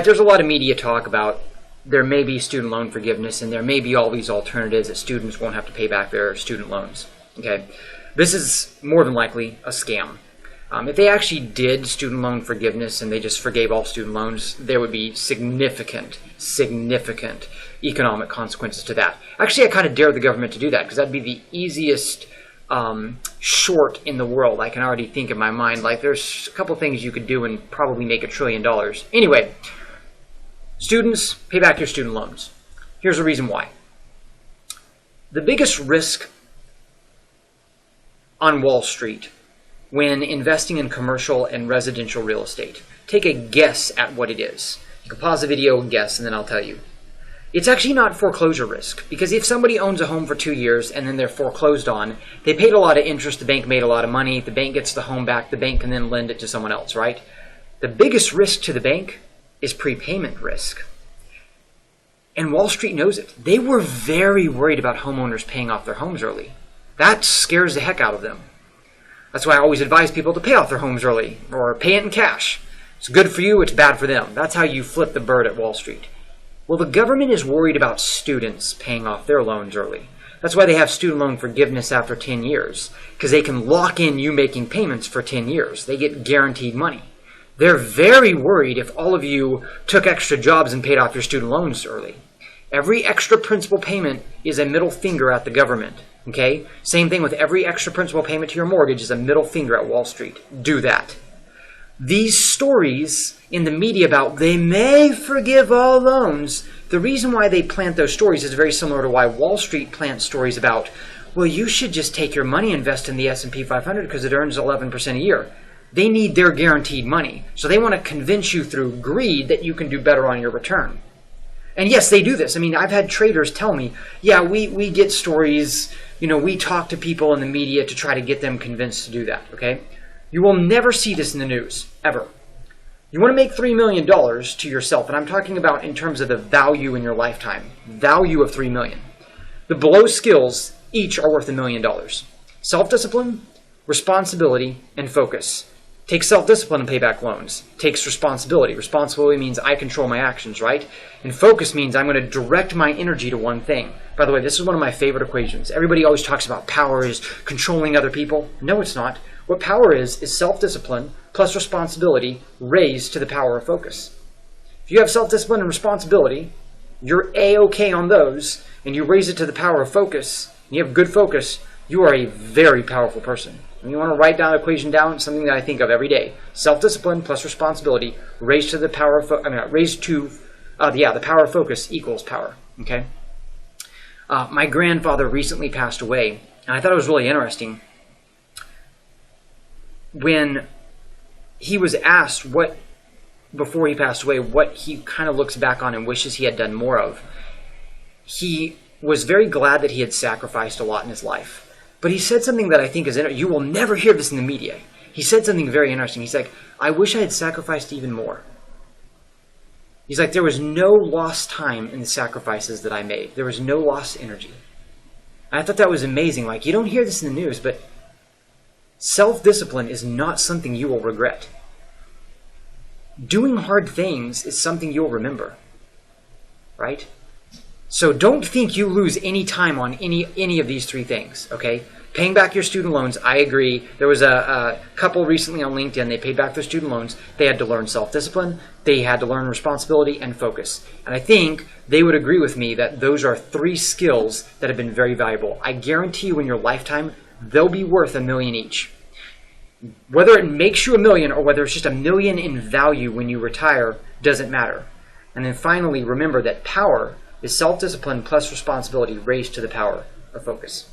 There's a lot of media talk about there may be student loan forgiveness and there may be all these alternatives that students won't have to pay back their student loans. Okay, this is more than likely a scam. If they actually did student loan forgiveness and they just forgave all student loans, there would be significant economic consequences to that. Actually, I kind of dare the government to do that because that'd be the easiest short in the world. I can already think in my mind, like, there's a couple things you could do and probably make $1 trillion. Anyway, students, pay back your student loans. Here's the reason why. The biggest risk on Wall Street when investing in commercial and residential real estate, take a guess at what it is. You can pause the video and guess, and then I'll tell you. It's actually not foreclosure risk, because if somebody owns a home for 2 years and then they're foreclosed on, they paid a lot of interest, the bank made a lot of money, the bank gets the home back, the bank can then lend it to someone else, right? The biggest risk to the bank is prepayment risk. And Wall Street knows it. They were very worried about homeowners paying off their homes early. That scares the heck out of them. That's why I always advise people to pay off their homes early, or pay it in cash. It's good for you, it's bad for them. That's how you flip the bird at Wall Street. Well, the government is worried about students paying off their loans early. That's why they have student loan forgiveness after 10 years, because they can lock in you making payments for 10 years. They get guaranteed money. They're very worried if all of you took extra jobs and paid off your student loans early. Every extra principal payment is a middle finger at the government. Okay? Same thing with every extra principal payment to your mortgage is a middle finger at Wall Street. Do that. These stories in the media about they may forgive all loans, the reason why they plant those stories is very similar to why Wall Street plants stories about, well, you should just take your money and invest in the S&P 500 because it earns 11% a year. They need their guaranteed money. So they want to convince you through greed that you can do better on your return. And yes, they do this. I mean, I've had traders tell me, yeah, we get stories, we talk to people in the media to try to get them convinced to do that, okay? You will never see this in the news, ever. You want to make $3 million to yourself, and I'm talking about in terms of the value in your lifetime, value of $3 million. The below skills each are worth $1 million. Self-discipline, responsibility, and focus. Takes self-discipline to pay back loans. Takes responsibility. Responsibility means I control my actions, right? And focus means I'm going to direct my energy to one thing. By the way, this is one of my favorite equations. Everybody always talks about power is controlling other people. No, it's not. What power is self-discipline plus responsibility raised to the power of focus. If you have self-discipline and responsibility, you're A-okay on those, and you raise it to the power of focus, and you have good focus, you are a very powerful person. And you want to write down the equation down, something that I think of every day. Self-discipline plus responsibility raised to the power of the power of focus equals power. Okay. My grandfather recently passed away, and I thought it was really interesting. When he was asked before he passed away, what he kind of looks back on and wishes he had done more of, he was very glad that he had sacrificed a lot in his life. But he said something that I think is interesting. You will never hear this in the media. He said something very interesting. He's like, I wish I had sacrificed even more. He's like, there was no lost time in the sacrifices that I made. There was no lost energy. And I thought that was amazing. Like, you don't hear this in the news, but self-discipline is not something you will regret. Doing hard things is something you'll remember. Right? So don't think you lose any time on any of these three things, okay? Paying back your student loans, I agree. There was a couple recently on LinkedIn, they paid back their student loans. They had to learn self-discipline, they had to learn responsibility and focus. And I think they would agree with me that those are 3 skills that have been very valuable. I guarantee you in your lifetime, they'll be worth $1 million each. Whether it makes you $1 million or whether it's just $1 million in value when you retire, doesn't matter. And then finally, remember that power is self-discipline plus responsibility raised to the power of focus.